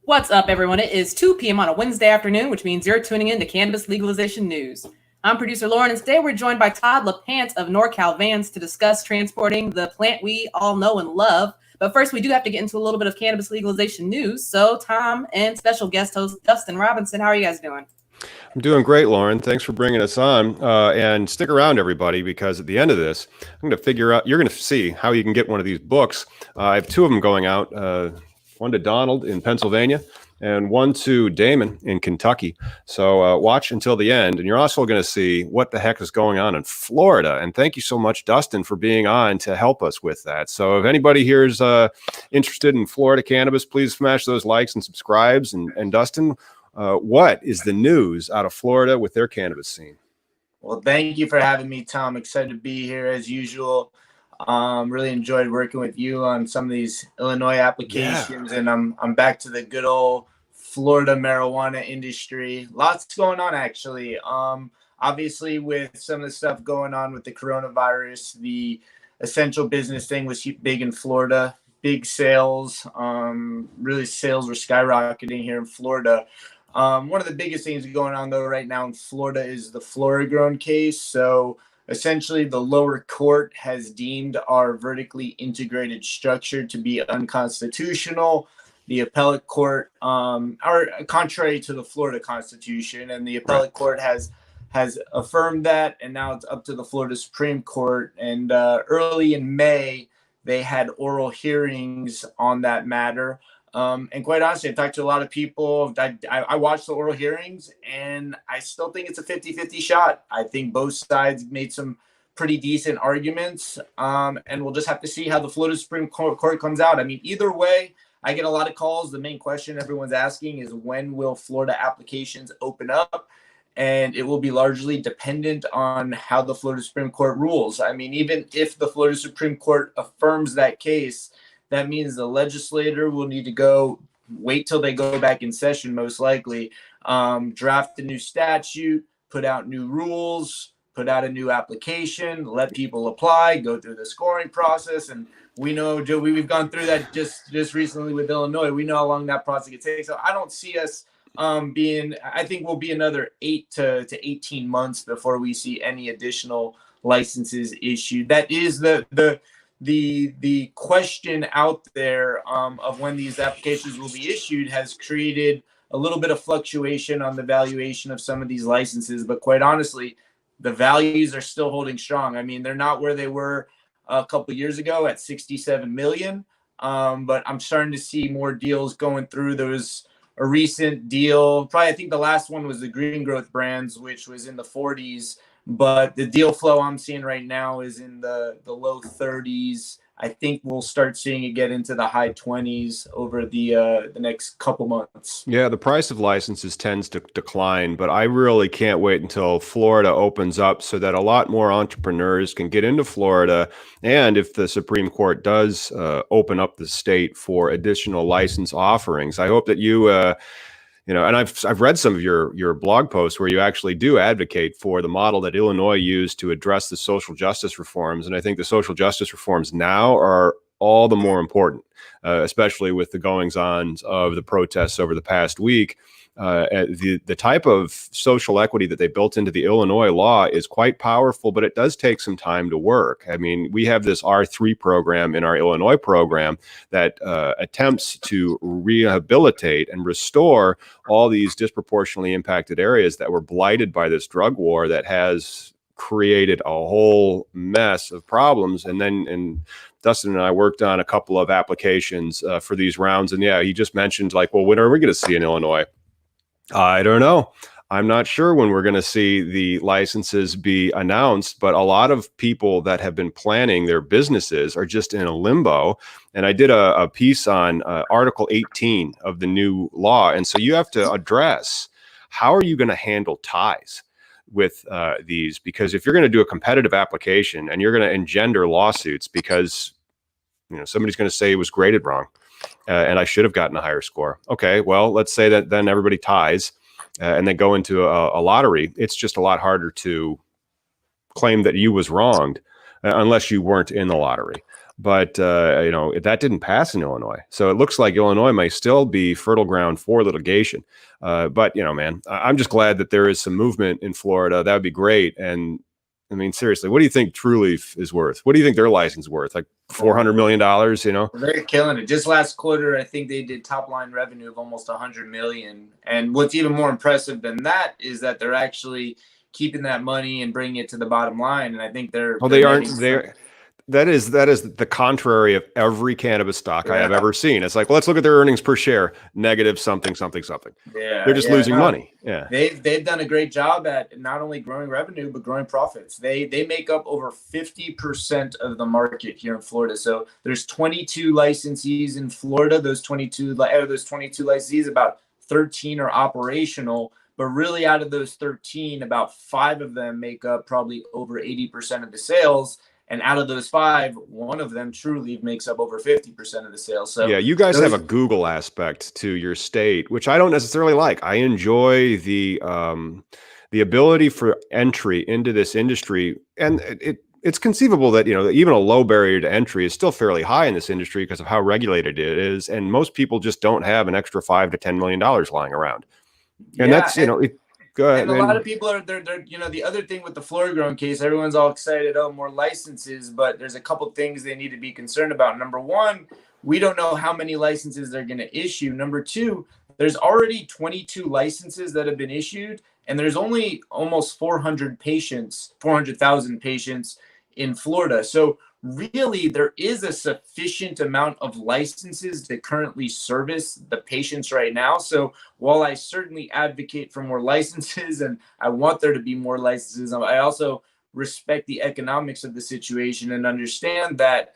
What's up, everyone? It is 2 p.m. on a Wednesday afternoon, which means you're tuning in to Cannabis Legalization News. I'm producer Lauren, and today we're joined by Todd LaPant of NorCal Vans to discuss transporting the plant we all know and love. But first, we do have to get into a little bit of cannabis legalization news. So, Tom and special guest host Dustin Robinson, how are you guys doing? I'm doing great, Lauren. Thanks for bringing us on. And stick around, everybody, because at the end of this, I'm going to figure out, you're going to see how you can get one of these books. I have two of them going out, one to Donald in Pennsylvania and one to Damon in Kentucky. So watch until the end. And you're also going to see what the heck is going on in Florida. And thank you so much, Dustin, for being on to help us with that. So if anybody here is interested in Florida cannabis, please smash those likes and subscribes. And Dustin, what is the news out of Florida with their cannabis scene? Well, thank you for having me, Tom. Excited to be here as usual. Really enjoyed working with you on some of these Illinois applications, and I'm back to the good old Florida marijuana industry. Lots going on, actually. Obviously, with some of the stuff going on with the coronavirus, the essential business thing was big in Florida. Big sales. Really, sales were skyrocketing here in Florida. One of the biggest things going on, though, right now in Florida is the Florida-grown case. So essentially, the lower court has deemed our vertically integrated structure to be unconstitutional. The appellate court, are contrary to the Florida Constitution, and the appellate court has affirmed that, and now it's up to the Florida Supreme Court. And early in May, they had oral hearings on that matter. And quite honestly, I talked to a lot of people. I watched the oral hearings, and I still think it's a 50-50 shot. I think both sides made some pretty decent arguments, and we'll just have to see how the Florida Supreme Court comes out. I mean, either way, I get a lot of calls. The main question everyone's asking is, when will Florida applications open up? And it will be largely dependent on how the Florida Supreme Court rules. I mean, even if the Florida Supreme Court affirms that case, that means the legislator will need to wait till they go back in session, most likely, draft a new statute, put out new rules, put out a new application, let people apply, go through the scoring process. And we know, Joe, we've gone through that just recently with Illinois. We know how long that process takes. So I don't see us I think we'll be another 8 to 18 months before we see any additional licenses issued. That is the question out there of when these applications will be issued has created a little bit of fluctuation on the valuation of some of these licenses. But quite honestly, the values are still holding strong. I mean, they're not where they were a couple of years ago at 67 million. But I'm starting to see more deals going through. There was a recent deal, probably I think the last one was the Green Growth Brands, which was in the 40s. But the deal flow I'm seeing right now is in the low 30s. I think we'll start seeing it get into the high 20s over the next couple months. Yeah, the price of licenses tends to decline, but I really can't wait until Florida opens up so that a lot more entrepreneurs can get into Florida. And if the Supreme Court does open up the state for additional license offerings, I hope that and I've read some of your blog posts where you actually do advocate for the model that Illinois used to address the social justice reforms. And I think the social justice reforms now are all the more important, especially with the goings-on of the protests over the past week. The type of social equity that they built into the Illinois law is quite powerful, but it does take some time to work. I mean, we have this R3 program in our Illinois program that attempts to rehabilitate and restore all these disproportionately impacted areas that were blighted by this drug war that has created a whole mess of problems. And Dustin and I worked on a couple of applications for these rounds. And yeah, he just mentioned like, well, when are we going to see in Illinois? I don't know. I'm not sure when we're going to see the licenses be announced, but a lot of people that have been planning their businesses are just in a limbo. And I did a piece on Article 18 of the new law. And so you have to address, how are you going to handle ties with these? Because if you're going to do a competitive application and you're going to engender lawsuits because somebody's going to say it was graded wrong, and I should have gotten a higher score. Okay, well, let's say that then everybody ties and they go into a lottery. It's just a lot harder to claim that you was wronged unless you weren't in the lottery. But that didn't pass in Illinois, so it looks like Illinois may still be fertile ground for litigation. But man, I'm just glad that there is some movement in Florida. That would be great. And I mean, seriously, what do you think True Leaf is worth? What do you think their license is worth? Like $400 million? They're killing it. Just last quarter, I think they did top line revenue of almost 100 million. And what's even more impressive than that is that they're actually keeping that money and bringing it to the bottom line. And I think they aren't there. That is the contrary of every cannabis stock I have ever seen. It's like, well, let's look at their earnings per share, negative something. Yeah, they're just losing money. Yeah, they've done a great job at not only growing revenue but growing profits. They make up over 50% of the market here in Florida. So there's 22 licensees in Florida. Those 22 licensees, about 13 are operational. But really, out of those 13, about 5 of them make up probably over 80% of the sales. And out of those 5, one of them, True Leaf, makes up over 50% of the sales. So yeah, you guys have a Google aspect to your state, which I don't necessarily like. I enjoy the ability for entry into this industry, and it's conceivable that even a low barrier to entry is still fairly high in this industry because of how regulated it is, and most people just don't have an extra $5 to $10 million lying around, and that's Go ahead, and a lot of people are they're the other thing with the Florida grown case, everyone's all excited, more licenses, but there's a couple things they need to be concerned about. Number one, we don't know how many licenses they're going to issue. Number two, there's already 22 licenses that have been issued, and there's only almost 400,000 patients in Florida. So really, there is a sufficient amount of licenses to currently service the patients right now. So while I certainly advocate for more licenses and I want there to be more licenses, I also respect the economics of the situation and understand that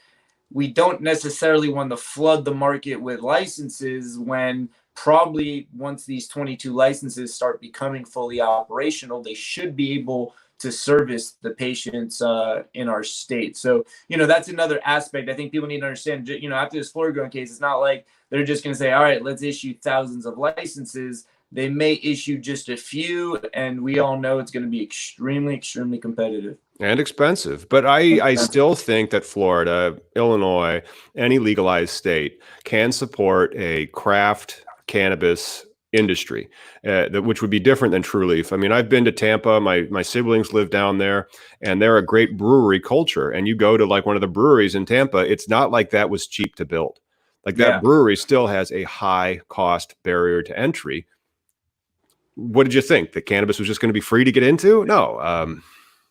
we don't necessarily want to flood the market with licenses when probably once these 22 licenses start becoming fully operational, they should be able to service the patients in our state. So, that's another aspect I think people need to understand. After this Florida grown case, it's not like they're just going to say, all right, let's issue thousands of licenses. They may issue just a few, and we all know it's going to be extremely, extremely competitive. And expensive. But I still think that Florida, Illinois, any legalized state can support a craft cannabis industry, which would be different than True Leaf. I mean, I've been to Tampa. My siblings live down there, and they're a great brewery culture. And you go to like one of the breweries in Tampa, it's not like that was cheap to build. Like that brewery still has a high cost barrier to entry. What did you think? That cannabis was just going to be free to get into? No.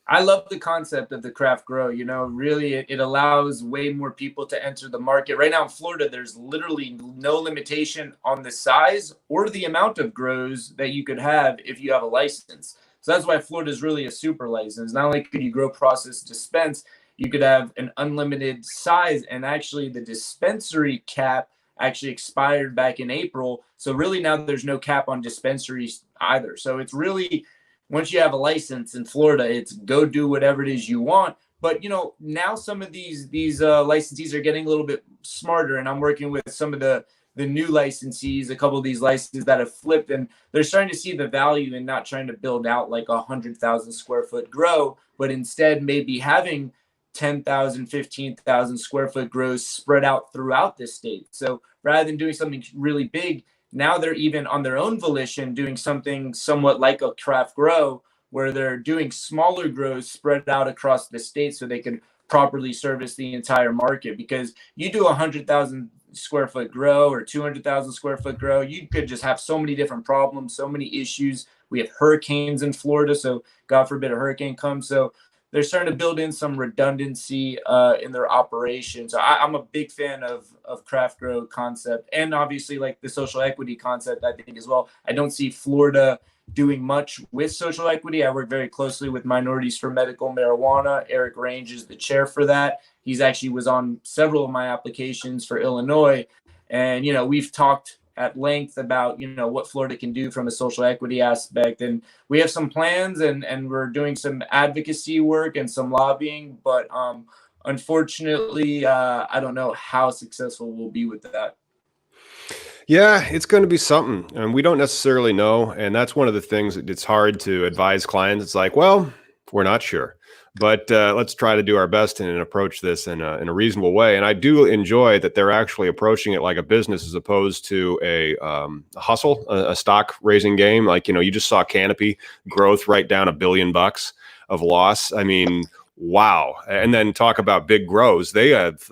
I love the concept of the craft grow. Really, it allows way more people to enter the market. Right now in Florida, there's literally no limitation on the size or the amount of grows that you could have if you have a license. So that's why Florida is really a super license. Not only could you grow, process, dispense, you could have an unlimited size. And actually, the dispensary cap actually expired back in April. So really now there's no cap on dispensaries either. So it's really, once you have a license in Florida, it's go do whatever it is you want. But, now some of these licensees are getting a little bit smarter, and I'm working with some of the new licensees, a couple of these licenses that have flipped, and they're starting to see the value in not trying to build out like 100,000 square foot grow, but instead maybe having 10,000, 15,000 square foot grows spread out throughout the state. So rather than doing something really big, now they're even on their own volition doing something somewhat like a craft grow, where they're doing smaller grows spread out across the state so they can properly service the entire market. Because you do 100,000 square foot grow or 200,000 square foot grow, you could just have so many different problems, so many issues. We have hurricanes in Florida, so God forbid a hurricane comes. So they're starting to build in some redundancy in their operations. So I'm a big fan of craft grow concept, and obviously like the social equity concept, I think as well. I don't see Florida doing much with social equity. I work very closely with Minorities for Medical Marijuana. Eric Range is the chair for that. He's actually was on several of my applications for Illinois. And, we've talked at length about, what Florida can do from a social equity aspect. And we have some plans and we're doing some advocacy work and some lobbying, but unfortunately, I don't know how successful we'll be with that. Yeah, it's going to be something, and we don't necessarily know. And that's one of the things that it's hard to advise clients. It's like, well, We're not sure, but let's try to do our best and approach this in a reasonable way. And I do enjoy that they're actually approaching it like a business as opposed to a hustle, a stock raising game. Like, you just saw Canopy growth right down $1 billion of loss. I mean, wow. And then talk about big grows. They have,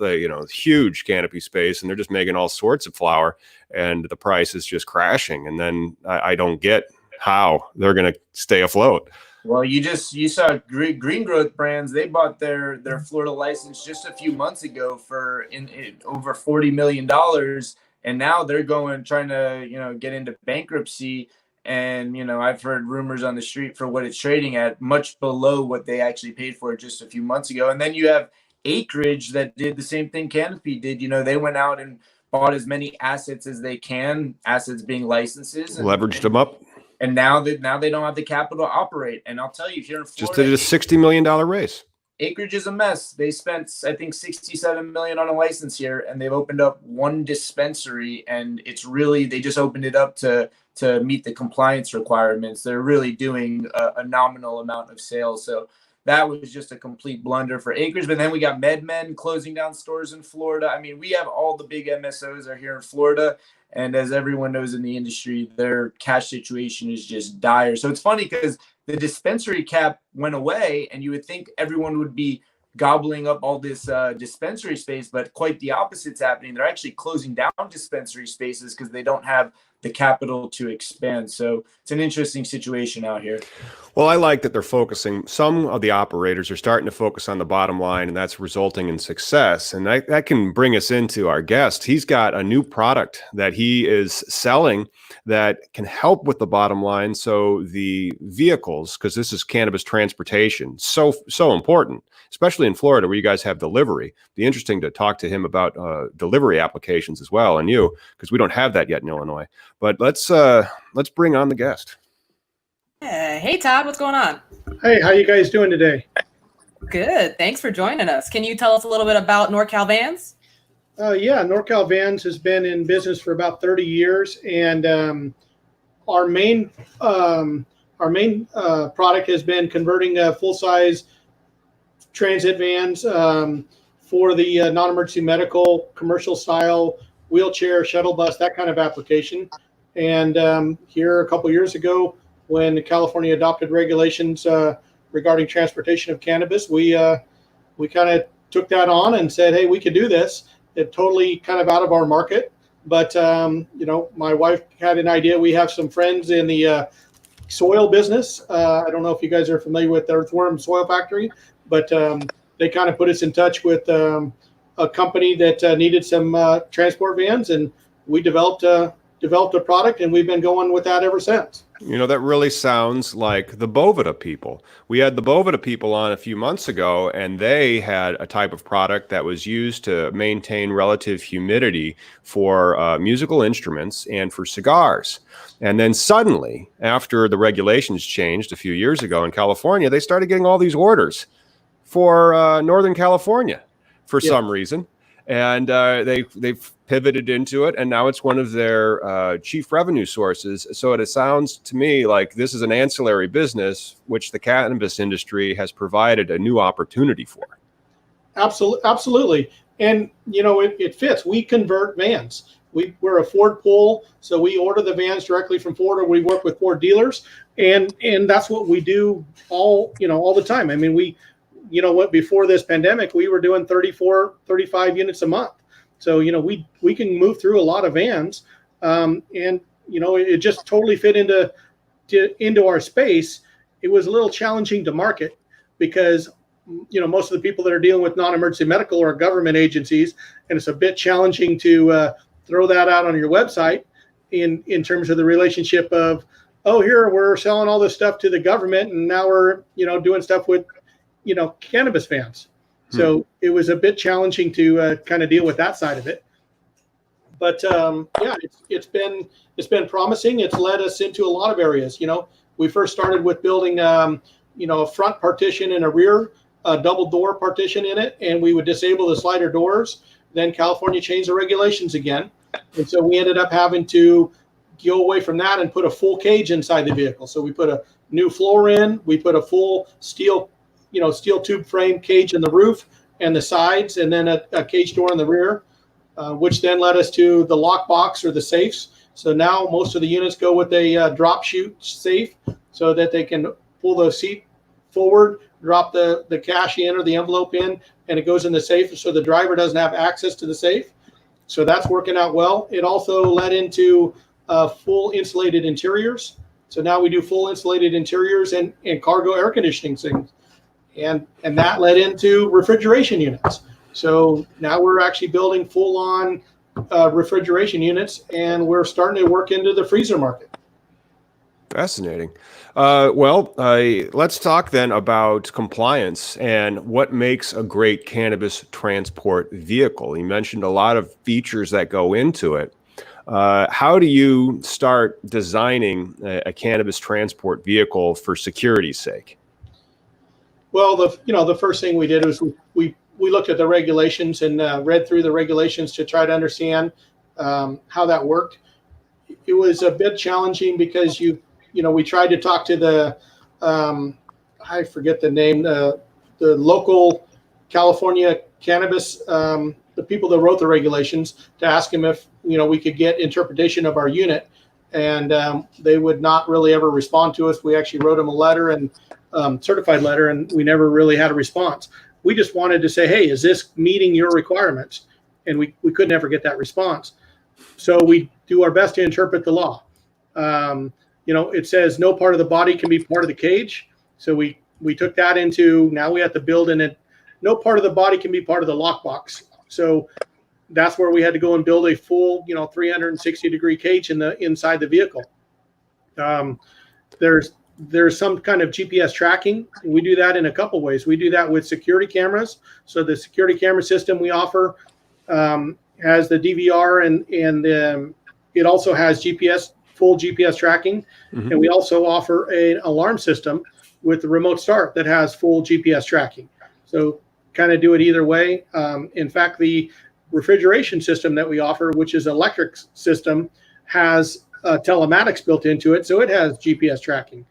huge canopy space, and they're just making all sorts of flower, and the price is just crashing. And then I don't get how they're going to stay afloat. Well, you saw Green Growth Brands. They bought their Florida license just a few months ago for over $40 million, and now they're trying to get into bankruptcy. And I've heard rumors on the street for what it's trading at, much below what they actually paid for it just a few months ago. And then you have Acreage that did the same thing Canopy did. They went out and bought as many assets as they can, assets being licenses, and leveraged them up. And now they don't have the capital to operate. And I'll tell you, here in Florida, just did a $60 million raise. Acreage is a mess. They spent, I think, $67 million on a license here, and they've opened up one dispensary, and they just opened it up to meet the compliance requirements. They're really doing a nominal amount of sales. So that was just a complete blunder for Acreage. But then we got MedMen closing down stores in Florida. I mean, we have all the big MSOs are here in Florida. And as everyone knows in the industry, their cash situation is just dire. So it's funny because the dispensary cap went away, and you would think everyone would be gobbling up all this dispensary space, but quite the opposite's happening. They're actually closing down dispensary spaces because they don't have the capital to expand. So it's an interesting situation out here. Well, I like that they're focusing. Some of the operators are starting to focus on the bottom line, and that's resulting in success. And that can bring us into our guest. He's got a new product that he is selling that can help with the bottom line. So the vehicles, because this is cannabis transportation, so important, especially in Florida where you guys have delivery. It'd be interesting to talk to him about delivery applications as well, and because we don't have that yet in Illinois. But let's bring on the guest. Hey, Todd, what's going on? Hey, how you guys doing today? Good. Thanks for joining us. Can you tell us a little bit about NorCal Vans? Yeah, NorCal Vans has been in business for about 30 years, and our main product has been converting full-size transit vans for the non-emergency medical, commercial style, wheelchair, shuttle bus, that kind of application. And here a couple years ago, when California adopted regulations regarding transportation of cannabis, we kind of took that on and said, hey, we could do this. It totally kind of out of our market. But, my wife had an idea. We have some friends in the soil business. I don't know if you guys are familiar with the Earthworm Soil Factory, but they kind of put us in touch with a company that needed some transport vans, and we developed a product, and we've been going with that ever since. That really sounds like the Bovida people. We had the Bovida people on a few months ago, and they had a type of product that was used to maintain relative humidity for musical instruments and for cigars. And then suddenly, after the regulations changed a few years ago in California, they started getting all these orders for Northern California for some reason. And they've pivoted into it, and now it's one of their chief revenue sources. So it sounds to me like this is an ancillary business, which the cannabis industry has provided a new opportunity for. Absolutely. And, it fits. We convert vans. We're a Ford pull, so we order the vans directly from Ford, or we work with Ford dealers, and that's what we do all the time. I mean, before this pandemic, we were doing 34, 35 units a month. So, we can move through a lot of vans, and, it just totally fit into our space. It was a little challenging to market because, most of the people that are dealing with non-emergency medical are government agencies, and it's a bit challenging to throw that out on your website in terms of the relationship of, oh, here we're selling all this stuff to the government, and now we're, doing stuff with, cannabis vans. So it was a bit challenging to kind of deal with that side of it. But it's been promising. It's led us into a lot of areas. We first started with building a front partition and a rear double door partition in it, and we would disable the slider doors. Then California changed the regulations again, and so we ended up having to go away from that and put a full cage inside the vehicle. So we put a new floor in, we put a full steel tube frame cage in the roof and the sides, and then a cage door in the rear, which then led us to the lock box or the safes. So now most of the units go with a drop chute safe so that they can pull the seat forward, drop the cash in or the envelope in, and it goes in the safe so the driver doesn't have access to the safe. So that's working out well. It also led into full insulated interiors. So now we do full insulated interiors and cargo air conditioning things. And that led into refrigeration units. So now we're actually building full-on refrigeration units, and we're starting to work into the freezer market. Fascinating. Let's talk then about compliance and what makes a great cannabis transport vehicle. You mentioned a lot of features that go into it. How do you start designing a cannabis transport vehicle for security's sake? Well, the first thing we did was we looked at the regulations and read through the regulations to try to understand how that worked. It was a bit challenging because we tried to talk to the I forget the name, the local California cannabis, the people that wrote the regulations, to ask them if we could get interpretation of our unit, and they would not really ever respond to us. We actually wrote them a letter and certified letter, and we never really had a response. We just wanted to say, hey, is this meeting your requirements? And we could never get that response. So we do our best to interpret the law. It says no part of the body can be part of the cage. So we took that into, now we have to build in it. No part of the body can be part of the lockbox. So that's where we had to go and build a full, 360-degree cage inside the vehicle. There's some kind of GPS tracking. We do that in a couple ways. We do that with security cameras. So the security camera system we offer has the DVR and it also has full GPS tracking. Mm-hmm. And we also offer an alarm system with the remote start that has full GPS tracking. So kind of do it either way. In fact, the refrigeration system that we offer, which is an electric system, has telematics built into it. So it has GPS tracking.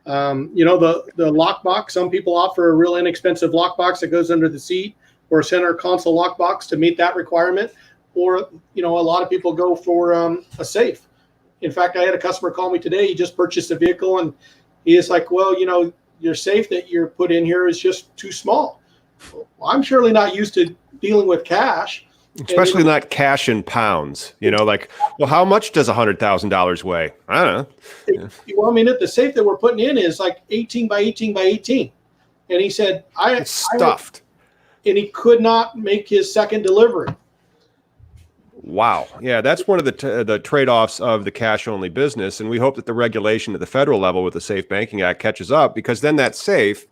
The lockbox, some people offer a real inexpensive lockbox that goes under the seat, or a center console lockbox to meet that requirement. Or, a lot of people go for a safe. In fact, I had a customer call me today. He just purchased a vehicle, and he is like, well, your safe that you're put in here is just too small. Well, I'm surely not used to dealing with cash. Especially not cash in pounds, well, how much does $100,000 weigh? I don't know. The safe that we're putting in is like 18 by 18 by 18. And he said, it's stuffed. And he could not make his second delivery. Wow. Yeah, that's one of the trade-offs of the cash-only business. And we hope that the regulation at the federal level with the Safe Banking Act catches up, because then that safe,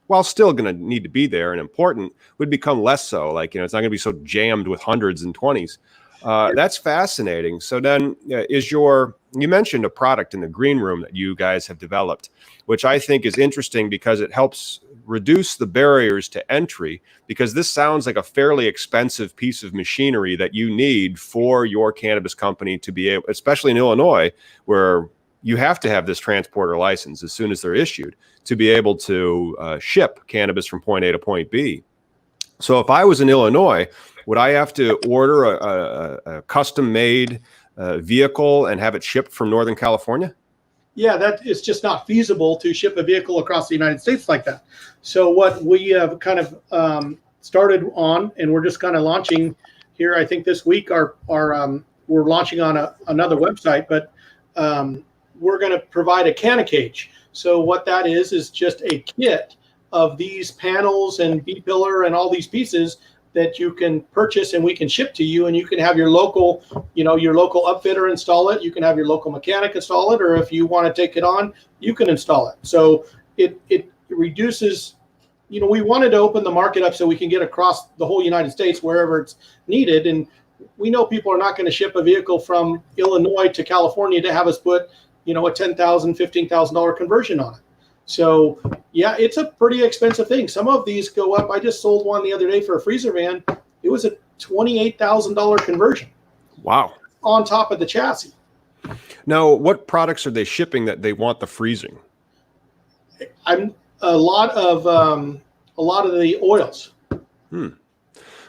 while still going to need to be there and important, would become less so. It's not going to be so jammed with hundreds and 20s. That's fascinating. So then you mentioned a product in the green room that you guys have developed, which I think is interesting because it helps reduce the barriers to entry, because this sounds like a fairly expensive piece of machinery that you need for your cannabis company to be able, especially in Illinois, where you have to have this transporter license as soon as they're issued to be able to ship cannabis from point A to point B. So if I was in Illinois, would I have to order a custom-made vehicle and have it shipped from Northern California? Yeah, that is just not feasible to ship a vehicle across the United States like that. So what we have kind of started on, and we're just kind of launching here, I think this week, we're launching on another website, but we're going to provide a canna cage. So what that is just a kit of these panels and B-pillar and all these pieces that you can purchase and we can ship to you, and you can have your local upfitter install it. You can have your local mechanic install it, or if you want to take it on, you can install it. So it reduces, we wanted to open the market up so we can get across the whole United States wherever it's needed. And we know people are not going to ship a vehicle from Illinois to California to have us put, a $10,000, $15,000 conversion on it. So yeah, it's a pretty expensive thing. Some of these go up. I just sold one the other day for a freezer van. It was a $28,000 conversion. Wow. On top of the chassis. Now, what products are they shipping that they want the freezing? I'm a lot of the oils.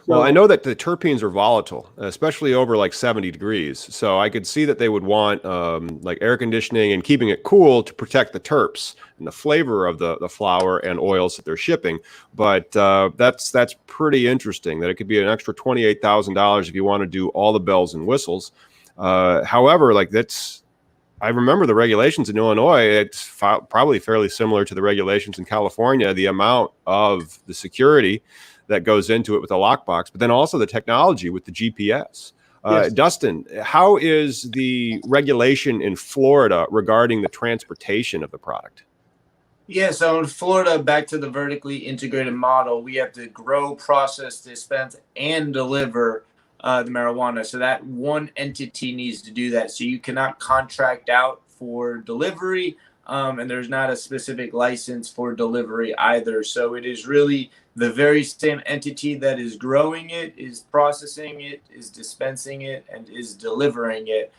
Well, I know that the terpenes are volatile, especially over like 70 degrees. So I could see that they would want like air conditioning and keeping it cool to protect the terps and the flavor of the flower and oils that they're shipping. But that's pretty interesting that it could be an extra $28,000 if you want to do all the bells and whistles. However, like I remember the regulations in Illinois, it's probably fairly similar to the regulations in California, the amount of the security that goes into it with the lockbox, but then also the technology with the GPS. Yes. Dustin, how is the regulation in Florida regarding the transportation of the product? Yeah, so in Florida, back to the vertically integrated model, we have to grow, process, dispense, and deliver the marijuana. So that one entity needs to do that. So you cannot contract out for delivery, and there's not a specific license for delivery either. So it is really the very same entity that is growing it, is processing it, is dispensing it, and is delivering it.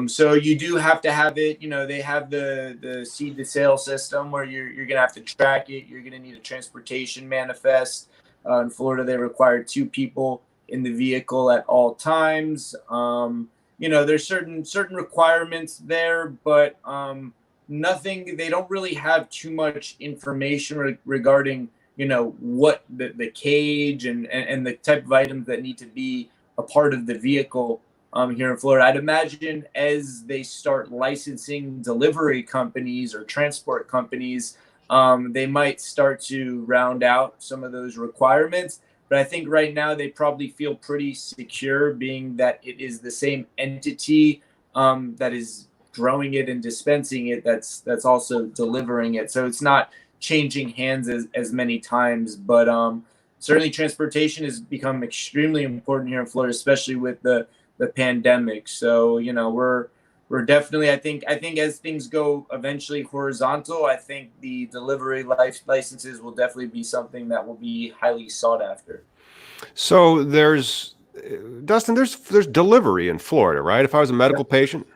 So you do have to have it, they have the seed to sale system where you're going to have to track it. You're going to need a transportation manifest. In Florida, they require 2 people in the vehicle at all times. There's certain requirements there, but nothing, they don't really have too much information regarding, what the cage and the type of items that need to be a part of the vehicle here in Florida. I'd imagine as they start licensing delivery companies or transport companies, they might start to round out some of those requirements. But I think right now they probably feel pretty secure, being that it is the same entity that is growing it and dispensing it that's also delivering it. So it's not changing hands as many times. But certainly transportation has become extremely important here in Florida, especially with the pandemic. So, we're definitely, I think as things go eventually horizontal, I think the delivery licenses will definitely be something that will be highly sought after. So Dustin, there's delivery in Florida, right? If I was a medical patient,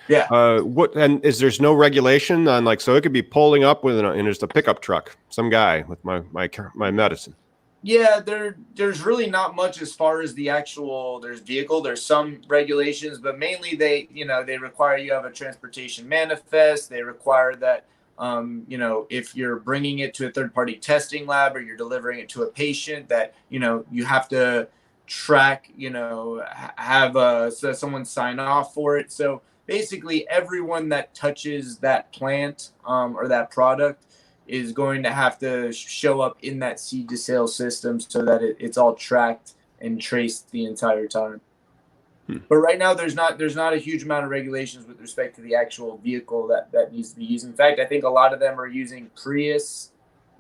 yeah. There's no regulation on so it could be pulling up in just a pickup truck, some guy with my medicine. Yeah, there's really not much as far as the actual, there's some regulations, but mainly they require you have a transportation manifest. They require that, if you're bringing it to a third-party testing lab or you're delivering it to a patient, that, you have to track, have someone sign off for it. So basically everyone that touches that plant or that product is going to have to show up in that seed to sale system so that it's all tracked and traced the entire time. But right now there's not a huge amount of regulations with respect to the actual vehicle that needs to be used. In fact, I think a lot of them are using Prius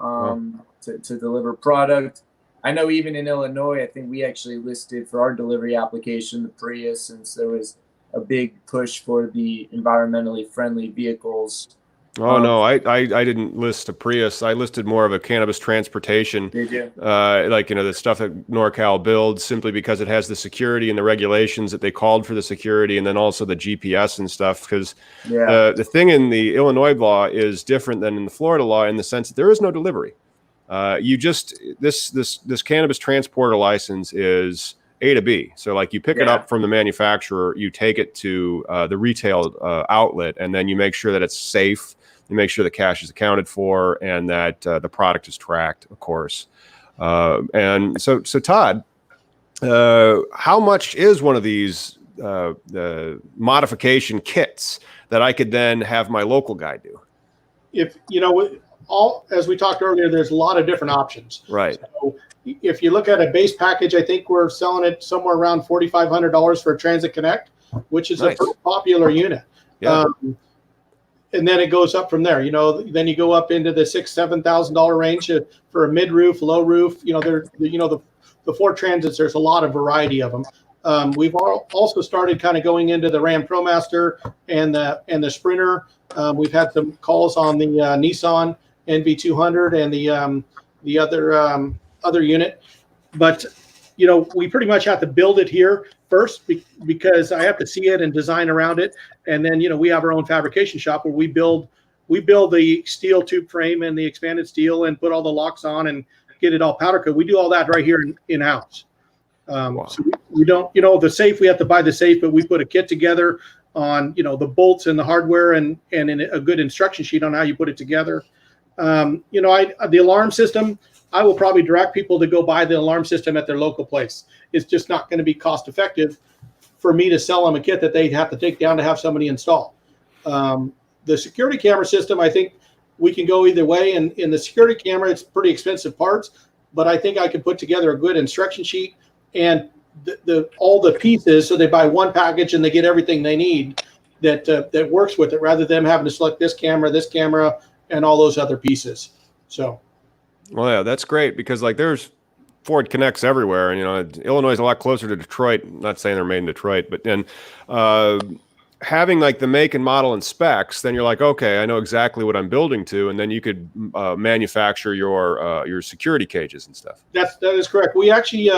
to deliver product. I know even in Illinois, I think we actually listed for our delivery application the Prius, since there was a big push for the environmentally friendly vehicles. Oh, no, I didn't list a Prius. I listed more of a cannabis transportation. Did you? The stuff that NorCal builds, simply because it has the security and the regulations that they called for the security, and then also the GPS and stuff. Because the thing in the Illinois law is different than in the Florida law in the sense that there is no delivery. This cannabis transporter license is A to B. So you pick it up from the manufacturer, you take it to the retail outlet, and then you make sure that it's safe. You make sure the cash is accounted for and that the product is tracked, of course. And so Todd, how much is one of these modification kits that I could then have my local guy do? If as we talked earlier, there's a lot of different options. Right. So if you look at a base package, I think we're selling it somewhere around $4,500 for a Transit Connect, which is a pretty popular unit. Yeah. And then it goes up from there. Then you go up into the $6,000-$7,000 range for a mid roof, low roof. The Ford Transits. There's a lot of variety of them. We've also started kind of going into the Ram ProMaster and the Sprinter. We've had some calls on the Nissan NV200 and the other unit. But we pretty much have to build it here first because I have to see it and design around it. And then, we have our own fabrication shop where we build the steel tube frame and the expanded steel and put all the locks on and get it all powder coated. We do all that right here in-house. Wow. So we don't, the safe, we have to buy the safe, but we put a kit together on, the bolts and the hardware and a good instruction sheet on how you put it together. The alarm system, I will probably direct people to go buy the alarm system at their local place. It's just not going to be cost effective for me to sell them a kit that they'd have to take down to have somebody install. The security camera system, I think we can go either way. And in the security camera, it's pretty expensive parts, but I think I can put together a good instruction sheet and all the pieces, so they buy one package and they get everything they need that works with it, rather than them having to select this camera, and all those other pieces. So. Well, yeah, that's great because there's Ford Connects everywhere, and Illinois is a lot closer to Detroit. I'm not saying they're made in Detroit, but then having the make and model and specs, then you're like, okay, I know exactly what I'm building to, and then you could manufacture your security cages and stuff. That is correct. We actually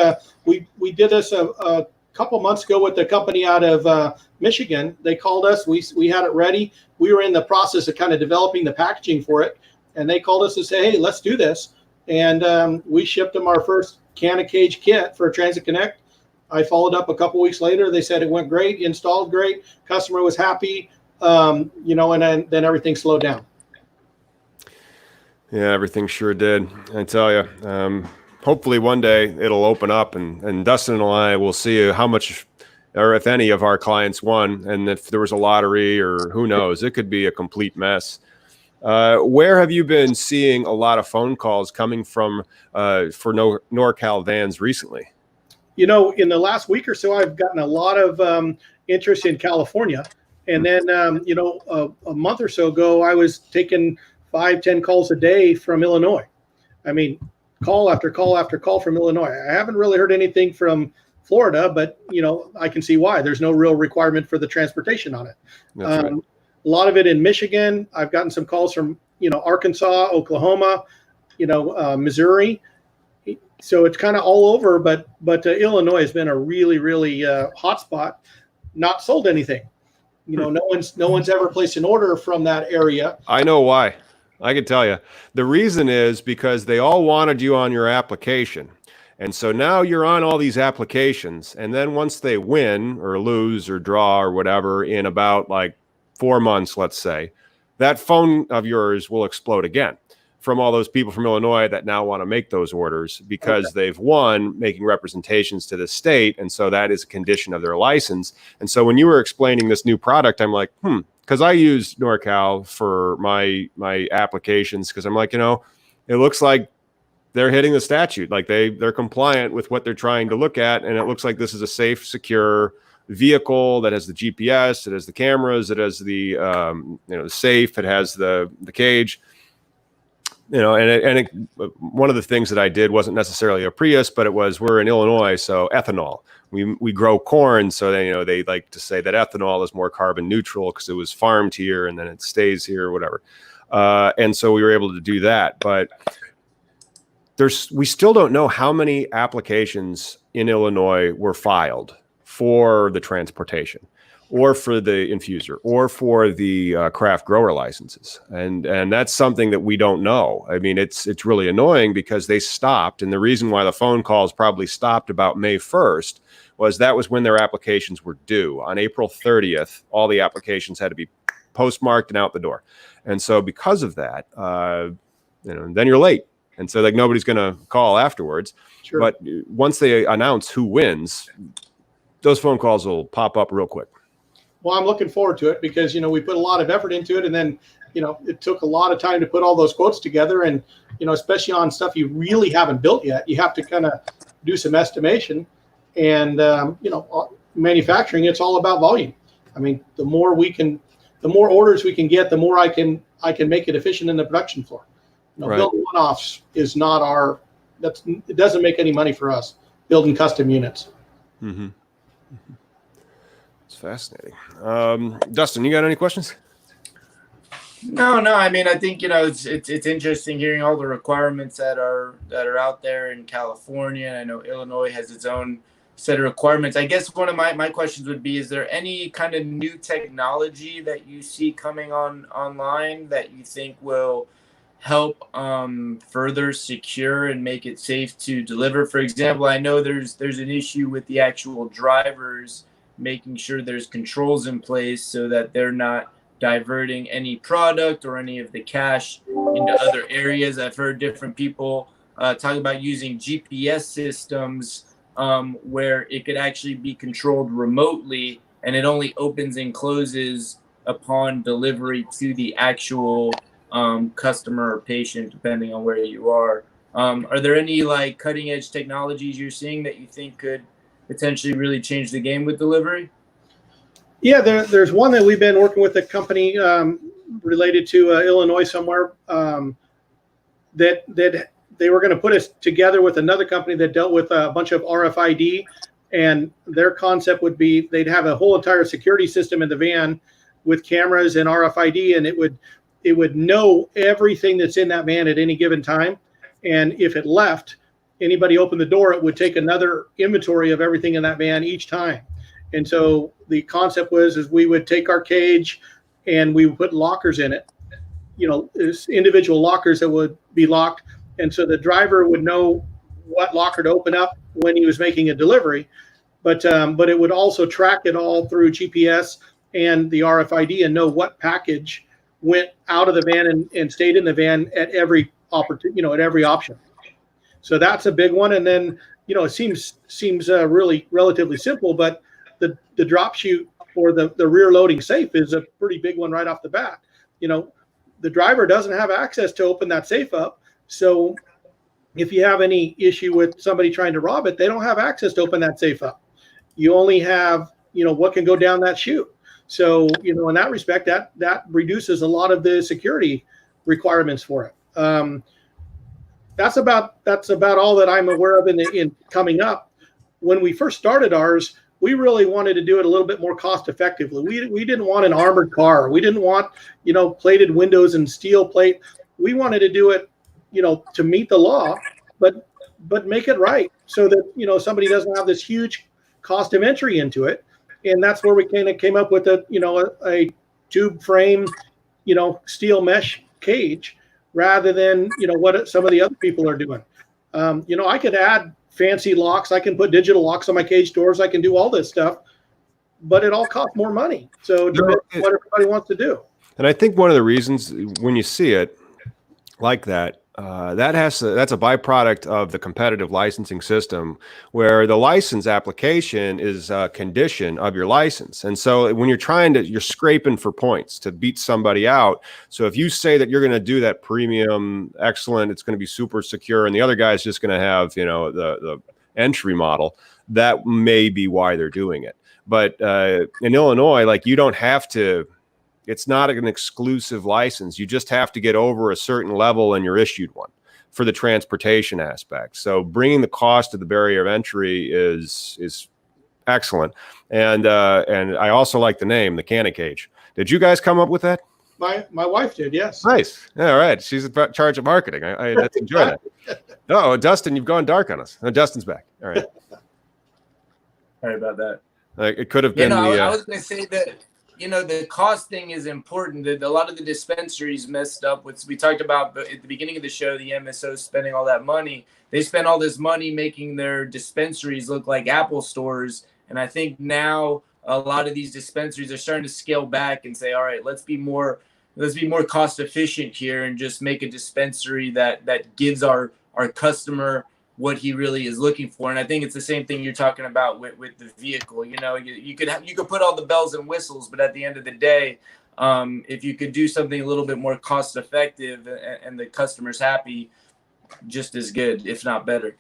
we did this a couple months ago with the company out of Michigan. They called us. We had it ready. We were in the process of kind of developing the packaging for it, and they called us to say, hey, let's do this. And we shipped them our first can of cage kit for Transit Connect. I followed up a couple weeks later. They said it went great, installed great, customer was happy, and then everything slowed down. Yeah, everything sure did. I tell you, hopefully one day it'll open up and Dustin and I will see how much or if any of our clients won. And if there was a lottery or who knows, it could be a complete mess. Where have you been seeing a lot of phone calls coming from for NorCal Vans recently? In the last week or so, I've gotten a lot of interest in California. And then, a month or so ago, I was taking 5-10 calls a day from Illinois. I mean, call after call after call from Illinois. I haven't really heard anything from Florida, but, I can see why. There's no real requirement for the transportation on it. That's right. A lot of it in Michigan. I've gotten some calls from, Arkansas, Oklahoma, Missouri. So it's kind of all over, but Illinois has been a really, really hot spot. Not sold anything. No one's ever placed an order from that area. I know why. I can tell you. The reason is because they all wanted you on your application. And so now you're on all these applications. And then once they win or lose or draw or whatever in about 4 months, let's say, that phone of yours will explode again from all those people from Illinois that now want to make those orders because they've won making representations to the state. And so that is a condition of their license. And so when you were explaining this new product, I'm like, because I use NorCal for my applications because I'm like, it looks like they're hitting the statute. They're compliant with what they're trying to look at. And it looks like this is a safe, secure vehicle that has the GPS, it has the cameras, it has the the safe, it has the cage. One of the things that I did wasn't necessarily a Prius, but we're in Illinois, so ethanol. We grow corn, so they like to say that ethanol is more carbon neutral because it was farmed here and then it stays here, or whatever. And so we were able to do that, but we still don't know how many applications in Illinois were filed for the transportation, or for the infuser, or for the craft grower licenses. And that's something that we don't know. I mean, it's really annoying because they stopped. And the reason why the phone calls probably stopped about May 1st was that was when their applications were due. On April 30th, all the applications had to be postmarked and out the door. And so because of that, then you're late. And so nobody's going to call afterwards. Sure. But once they announce who wins, those phone calls will pop up real quick. Well, I'm looking forward to it because, we put a lot of effort into it, and then, it took a lot of time to put all those quotes together. And, especially on stuff you really haven't built yet, you have to kind of do some estimation. And, manufacturing, it's all about volume. I mean, the more orders we can get, the more I can make it efficient in the production floor. Right. Building one-offs is not it doesn't make any money for us, building custom units. Mm-hmm. It's fascinating. Dustin, you got any questions? No, no. I mean, I think it's interesting hearing all the requirements that are out there in California. I know Illinois has its own set of requirements. I guess one of my questions would be: is there any kind of new technology that you see coming online that you think will help further secure and make it safe to deliver? For example, I know there's an issue with the actual drivers making sure there's controls in place so that they're not diverting any product or any of the cash into other areas. I've heard different people talk about using GPS systems where it could actually be controlled remotely, and it only opens and closes upon delivery to the actual customer or patient, depending on where you are. Are there any like cutting edge technologies you're seeing that you think could potentially really change the game with delivery? Yeah, there's one that we've been working with a company related to Illinois somewhere that they were going to put us together with another company that dealt with a bunch of RFID, and their concept would be they'd have a whole entire security system in the van with cameras and RFID, and it would know everything that's in that van at any given time. And if it left, anybody opened the door, it would take another inventory of everything in that van each time. And so the concept is we would take our cage and we would put lockers in it, individual lockers that would be locked. And so the driver would know what locker to open up when he was making a delivery, but it would also track it all through GPS and the RFID and know what package went out of the van and stayed in the van at every opportunity, at every option. So that's a big one. And then, it seems really relatively simple, but the drop chute or the rear loading safe is a pretty big one right off the bat. The driver doesn't have access to open that safe up. So if you have any issue with somebody trying to rob it, they don't have access to open that safe up. You only have, what can go down that chute. So, in that respect, that reduces a lot of the security requirements for it. That's about all that I'm aware of in coming up. When we first started ours, we really wanted to do it a little bit more cost effectively. We didn't want an armored car. We didn't want, plated windows and steel plate. We wanted to do it, to meet the law, but make it right so that, somebody doesn't have this huge cost of entry into it. And that's where we kind of came up with a tube frame, steel mesh cage rather than, what some of the other people are doing. I could add fancy locks. I can put digital locks on my cage doors. I can do all this stuff, but it all costs more money. So it depends on what everybody wants to do. And I think one of the reasons when you see it like that, that's a byproduct of the competitive licensing system, where the license application is a condition of your license. And so when you're scraping for points to beat somebody out. So if you say that you're going to do that premium, excellent, it's going to be super secure, and the other guy's just going to have, the entry model, that may be why they're doing it. But in Illinois, like, you don't have to. It's not an exclusive license. You just have to get over a certain level and you're issued one for the transportation aspect. So bringing the cost of the barrier of entry is excellent. And I also like the name, the Canna Cage. Did you guys come up with that? My wife did, yes. Nice. All right. She's in charge of marketing. I enjoy that. Oh, Dustin, you've gone dark on us. No, Dustin's back. All right. Sorry about that. It could have been I was going to say that, the cost thing is important. A lot of the dispensaries messed up with, we talked about at the beginning of the show, the MSO spending all that money. They spent all this money making their dispensaries look like Apple stores. And I think now a lot of these dispensaries are starting to scale back and say, all right, let's be more cost efficient here and just make a dispensary that gives our customer what he really is looking for. And I think it's the same thing you're talking about with the vehicle. You could put all the bells and whistles, but at the end of the day, if you could do something a little bit more cost effective and the customer's happy, just as good, if not better.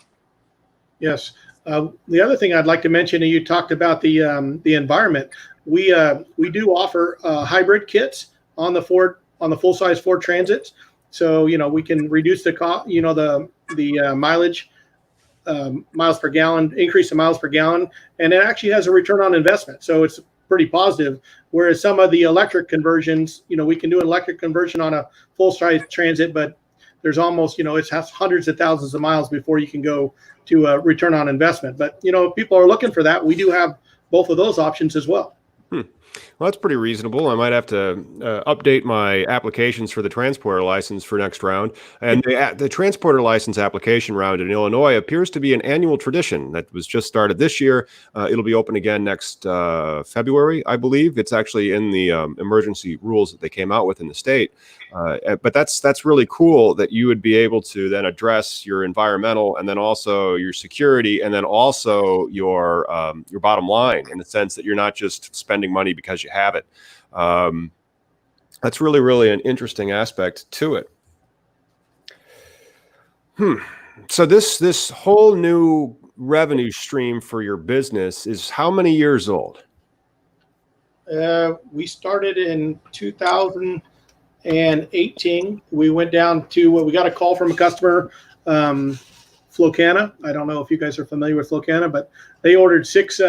Yes. The other thing I'd like to mention, and you talked about the environment. We do offer hybrid kits on the full-size Ford Transits. So, we can reduce the cost, the mileage, miles per gallon, increase the miles per gallon, and it actually has a return on investment. So it's pretty positive. Whereas some of the electric conversions, we can do an electric conversion on a full-size Transit, but there's almost, it has hundreds of thousands of miles before you can go to a return on investment. But, if people are looking for that, we do have both of those options as well. Well, that's pretty reasonable. I might have to update my applications for the transporter license for next round. And the transporter license application round in Illinois appears to be an annual tradition that was just started this year. It'll be open again next February, I believe. It's actually in the emergency rules that they came out with in the state. But that's really cool that you would be able to then address your environmental and then also your security and then also your bottom line, in the sense that you're not just spending money because you have it. That's really, really an interesting aspect to it. So this whole new revenue stream for your business is how many years old? We started in 2018. We went down to we got a call from a customer, Flocana. I don't know if you guys are familiar with Flocana, but they ordered six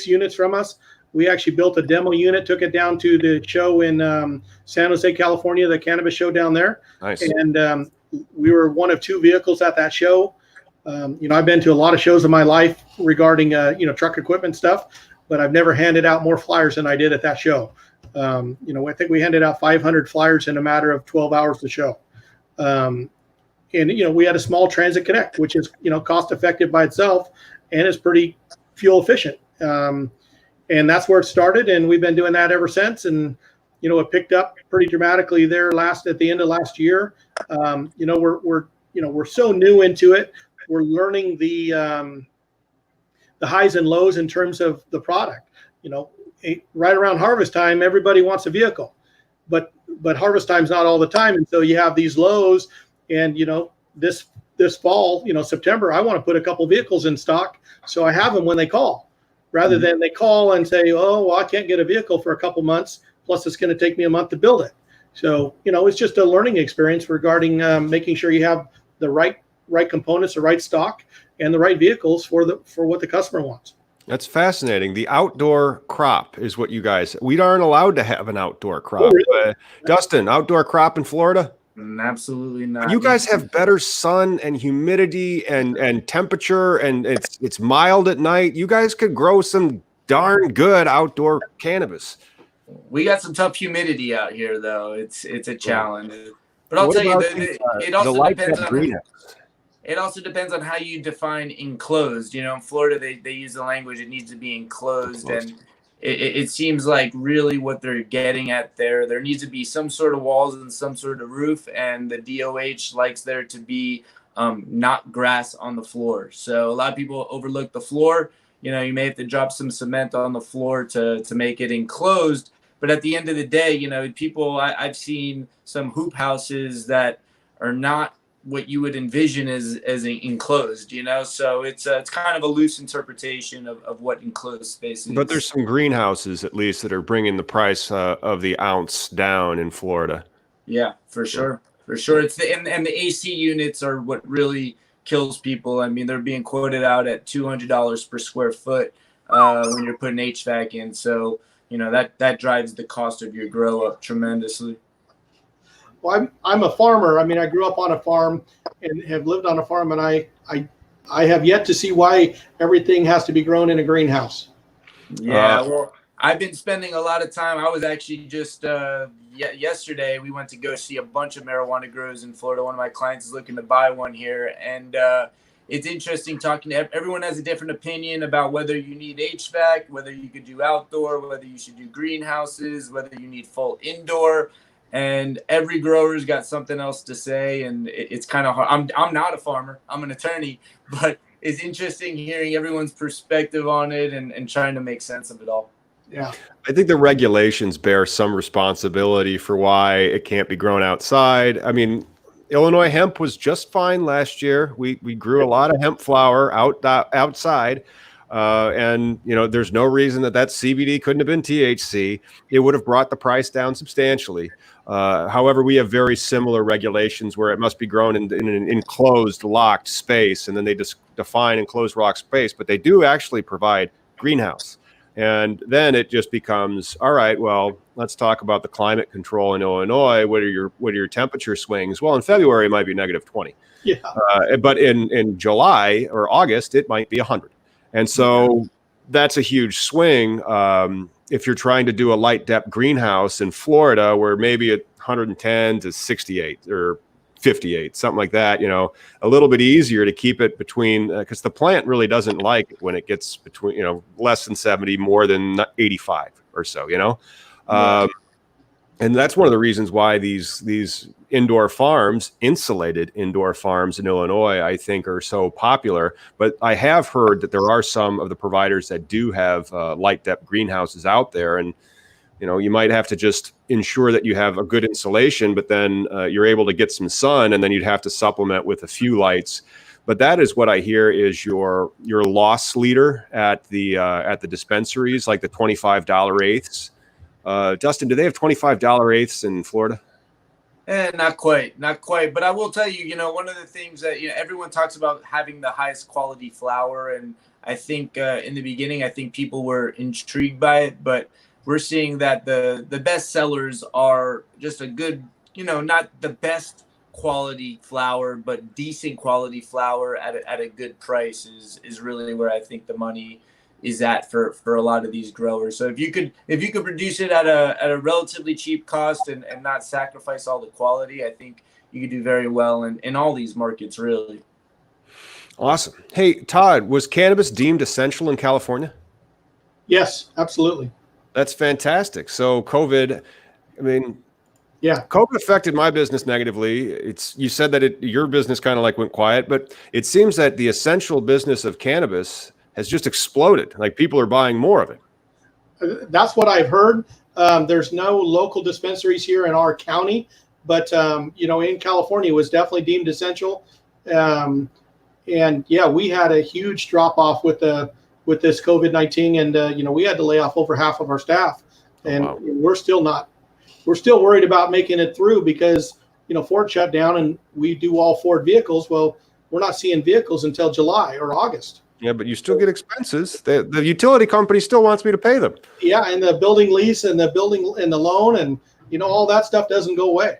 units from us. We actually built a demo unit, took it down to the show in San Jose, California, the Cannabis show down there. Nice. And we were one of two vehicles at that show. I've been to a lot of shows in my life regarding, truck equipment stuff, but I've never handed out more flyers than I did at that show. I think we handed out 500 flyers in a matter of 12 hours to show. And we had a small Transit Connect, which is, cost effective by itself and is pretty fuel efficient. And that's where it started, and we've been doing that ever since. And it picked up pretty dramatically there at the end of last year. We're so new into it. We're learning the highs and lows in terms of the product. Right around harvest time, everybody wants a vehicle, but harvest time's not all the time, and so you have these lows. And this fall, September, I want to put a couple vehicles in stock, so I have them when they call. Rather than they call and say, oh, well, I can't get a vehicle for a couple months, plus it's going to take me a month to build it. So, it's just a learning experience regarding making sure you have the right components, the right stock, and the right vehicles for what the customer wants. That's fascinating. The outdoor crop is what you guys, we aren't allowed to have an outdoor crop. Oh, really? Dustin, outdoor crop in Florida? Absolutely not. You guys have better sun and humidity and temperature, and it's mild at night. You guys could grow some darn good outdoor cannabis. We got some tough humidity out here, though. It's a challenge. But I'll tell you, it also depends on how you define enclosed. In Florida, they use the language it needs to be enclosed. And it seems like really what they're getting at there needs to be some sort of walls and some sort of roof, and the DOH likes there to be not grass on the floor. So a lot of people overlook the floor. You may have to drop some cement on the floor to make it enclosed. But at the end of the day, I've seen some hoop houses that are not what you would envision as enclosed, so it's kind of a loose interpretation of what enclosed space is. But there's some greenhouses at least that are bringing the price of the ounce down in Florida. Yeah, for sure. It's and the AC units are what really kills people. I mean, they're being quoted out at $200 per square foot when you're putting HVAC in. So that drives the cost of your grow up tremendously. Well, I'm a farmer. I mean, I grew up on a farm and have lived on a farm, and I have yet to see why everything has to be grown in a greenhouse. Yeah, well, I've been spending a lot of time. I was actually just yesterday, we went to go see a bunch of marijuana grows in Florida. One of my clients is looking to buy one here, and it's interesting talking to everyone. Has a different opinion about whether you need HVAC, whether you could do outdoor, whether you should do greenhouses, whether you need full indoor. And every grower's got something else to say, and it's kind of hard. I'm not a farmer. I'm an attorney, but it's interesting hearing everyone's perspective on it and trying to make sense of it all. Yeah. I think the regulations bear some responsibility for why it can't be grown outside. I mean, Illinois hemp was just fine last year. We grew a lot of hemp flower outside. And there's no reason that CBD couldn't have been THC. It would have brought the price down substantially. However, we have very similar regulations where it must be grown in an enclosed, locked space, and then they just define enclosed, locked space. But they do actually provide greenhouse. And then it just becomes, all right, well, let's talk about the climate control in Illinois. What are your temperature swings? Well, in February, it might be -20. Yeah. But in July or August, it might be 100. And so that's a huge swing. If you're trying to do a light depth greenhouse in Florida, where maybe at 110 to 68 or 58, something like that, a little bit easier to keep it between, because the plant really doesn't like it when it gets between, less than 70, more than 85 or so, and that's one of the reasons why these indoor farms, insulated indoor farms in Illinois, I think are so popular. But I have heard that there are some of the providers that do have light depth greenhouses out there, and you might have to just ensure that you have a good insulation, but then you're able to get some sun, and then you'd have to supplement with a few lights. But that is what I hear is your loss leader at the dispensaries, like the $25 eighths. Dustin, do they have $25 eighths in Florida? Not quite. But I will tell you, one of the things that everyone talks about having the highest quality flower, and I think in the beginning, I think people were intrigued by it, but we're seeing that the best sellers are just a good, not the best quality flower, but decent quality flower at a good price is really where I think the money is at for a lot of these growers. So if you could produce it at a relatively cheap cost and not sacrifice all the quality, I think you could do very well in all these markets, really. Awesome. Hey, Todd, was cannabis deemed essential in California? Yes, absolutely. That's fantastic. So COVID, yeah, COVID affected my business negatively. You said that your business kind of like went quiet, but it seems that the essential business of cannabis has just exploded. Like people are buying more of it. That's what I've heard. There's no local dispensaries here in our county, but in California, it was definitely deemed essential. And yeah, we had a huge drop off with this COVID-19, and we had to lay off over half of our staff, and we're still worried about making it through because Ford shut down, and we do all Ford vehicles. Well, we're not seeing vehicles until July or August. Yeah, but you still get expenses. The utility company still wants me to pay them. Yeah, and the building lease and the building and the loan and all that stuff doesn't go away.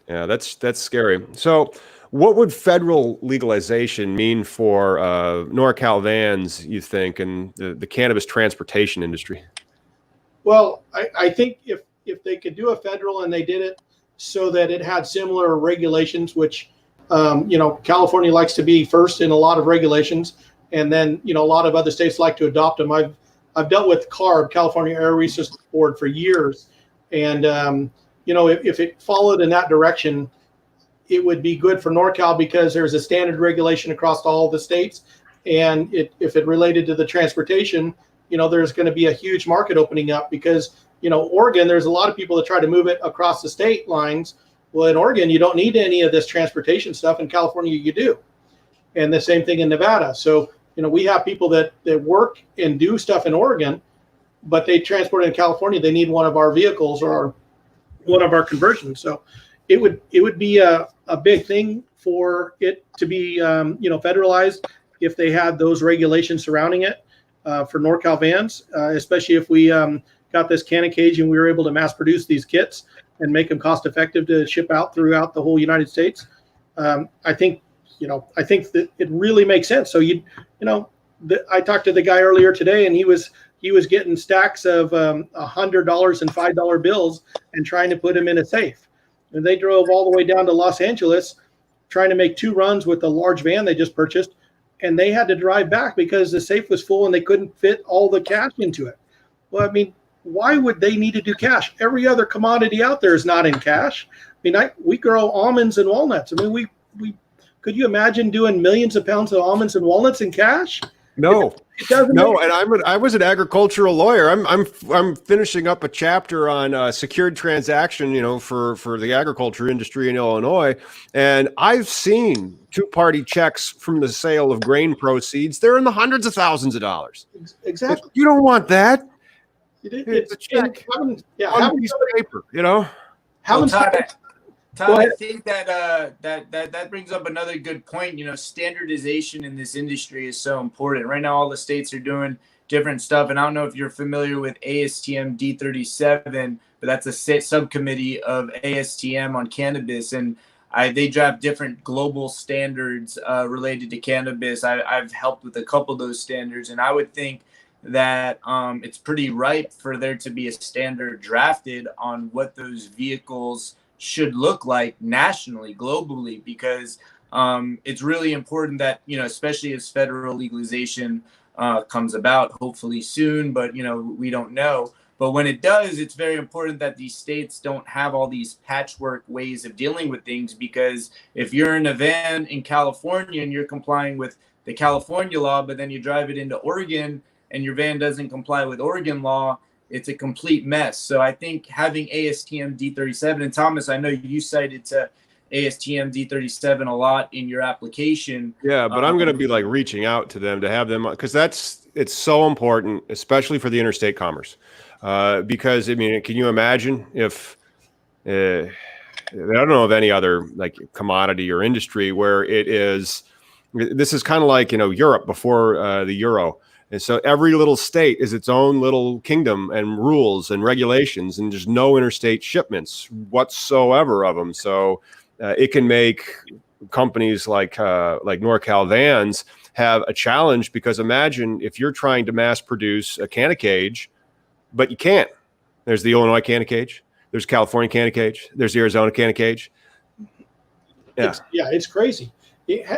Yeah, that's scary. So what would federal legalization mean for NorCal Vans, you think, and the cannabis transportation industry? Well, I think if they could do a federal and they did it so that it had similar regulations, which California likes to be first in a lot of regulations, and then a lot of other states like to adopt them. I've dealt with CARB, California Air Resources Board, for years, and if it followed in that direction, it would be good for NorCal because there's a standard regulation across all the states, and if it related to the transportation, there's going to be a huge market opening up because Oregon, there's a lot of people that try to move it across the state lines. Well, in Oregon, you don't need any of this transportation stuff. In California, you do. And the same thing in Nevada. So, we have people that work and do stuff in Oregon, but they transport in California. They need one of our vehicles or one of our conversions. So it would be a big thing for it to be, federalized if they had those regulations surrounding it for NorCal Vans, especially if we got this canna cage and we were able to mass produce these kits and make them cost effective to ship out throughout the whole United States. I think that it really makes sense. So I talked to the guy earlier today, and he was getting stacks of $100 and $5 bills and trying to put them in a safe. And they drove all the way down to Los Angeles, trying to make 2 runs with a large van they just purchased, and they had to drive back because the safe was full and they couldn't fit all the cash into it. Well, why would they need to do cash? Every other commodity out there is not in cash. We grow almonds and walnuts. We could you imagine doing millions of pounds of almonds and walnuts in cash? No, and I was an agricultural lawyer. I'm finishing up a chapter on secured transaction, for the agriculture industry in Illinois, and I've seen 2-party checks from the sale of grain proceeds. They're in the hundreds of thousands of dollars. Exactly. You don't want that. It's a check. On a piece of paper, Todd, Todd, I think that brings up another good point. You know, standardization in this industry is so important. Right now, all the states are doing different stuff, and I don't know if you're familiar with ASTM D37, but that's a subcommittee of ASTM on cannabis, and they draft different global standards related to cannabis. I've helped with a couple of those standards, and I would think that it's pretty ripe for there to be a standard drafted on what those vehicles should look like nationally, globally, because it's really important that, you know, especially as federal legalization comes about, hopefully soon, but, you know, we don't know. But when it does, it's very important that these states don't have all these patchwork ways of dealing with things, because if you're in a van in California and you're complying with the California law, but then you drive it into Oregon and your van doesn't comply with Oregon law, it's a complete mess. So I think having ASTM D37, and Thomas, I know you cited to ASTM D37 a lot in your application. Yeah, but I'm going to be like reaching out to them to have them, because it's so important, especially for the interstate commerce. Because I mean, can you imagine if I don't know of any other like commodity or industry where this is kind of like, you know, Europe before the euro. And so every little state is its own little kingdom and rules and regulations, and there's no interstate shipments whatsoever of them. So it can make companies like NorCal Vans have a challenge, because imagine if you're trying to mass produce a canna cage, but you can't. There's the Illinois canna cage, there's California canna cage, there's the Arizona canna cage. Yeah, it's crazy.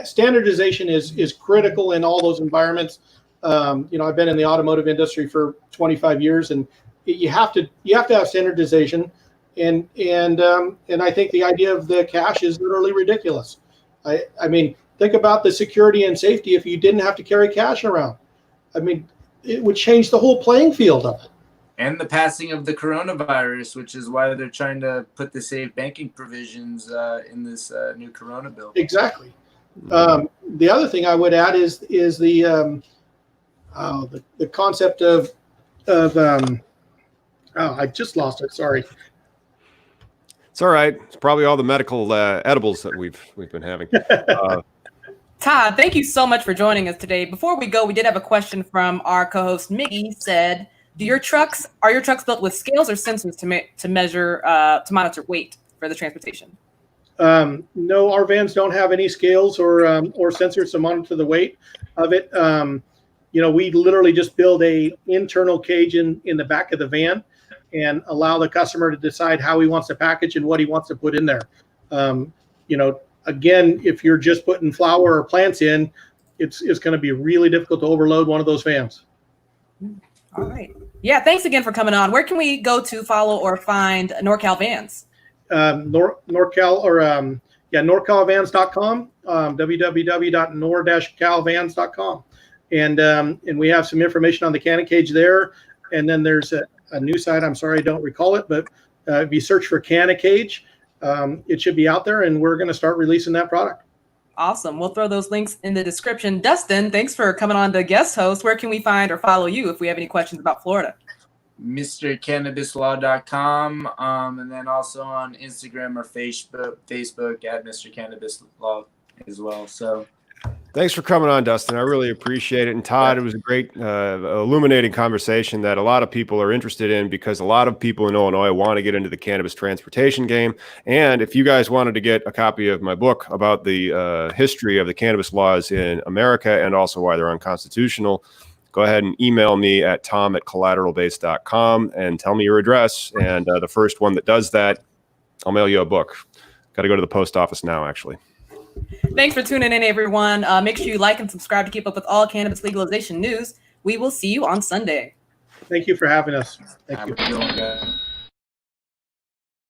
Standardization is critical in all those environments. You know, I've been in the automotive industry for 25 years, and you have to have standardization. And I think the idea of the cash is literally ridiculous. I mean, think about the security and safety if you didn't have to carry cash around. I mean, it would change the whole playing field of it. And the passing of the coronavirus, which is why they're trying to put the safe banking provisions in this new Corona bill. Exactly. The other thing I would add is the concept of I just lost it. Sorry. It's all right. It's probably all the medical edibles that we've been having. Todd, thank you so much for joining us today. Before we go, we did have a question from our co-host Miggy. Said, are your trucks built with scales or sensors to measure to monitor weight for the transportation? No, our vans don't have any scales or sensors to monitor the weight of it. You know, we literally just build a internal cage in the back of the van and allow the customer to decide how he wants to package and what he wants to put in there. You know, again, if you're just putting flower or plants in, it's going to be really difficult to overload one of those vans. All right. Yeah, thanks again for coming on. Where can we go to follow or find NorCal Vans? NorCalVans.com, www.nor-calvans.com. And we have some information on the canna cage there. And then there's a new site. I'm sorry, I don't recall it, but if you search for canna cage, it should be out there, and we're going to start releasing that product. Awesome. We'll throw those links in the description. Dustin, thanks for coming on to guest host. Where can we find or follow you if we have any questions about Florida? MrCannabisLaw.com, and then also on Instagram or Facebook at Mr. Cannabis Law as well. So thanks for coming on, Dustin. I really appreciate it. And Todd, it was a great illuminating conversation that a lot of people are interested in, because a lot of people in Illinois want to get into the cannabis transportation game. And if you guys wanted to get a copy of my book about the history of the cannabis laws in America and also why they're unconstitutional, go ahead and email me at tom@collateralbase.com and tell me your address. And the first one that does that, I'll mail you a book. Got to go to the post office now, actually. Thanks for tuning in, everyone. Make sure you like and subscribe to keep up with all cannabis legalization news. We will see you on Sunday. Thank you for having us. Thank you. Have a good one, guys.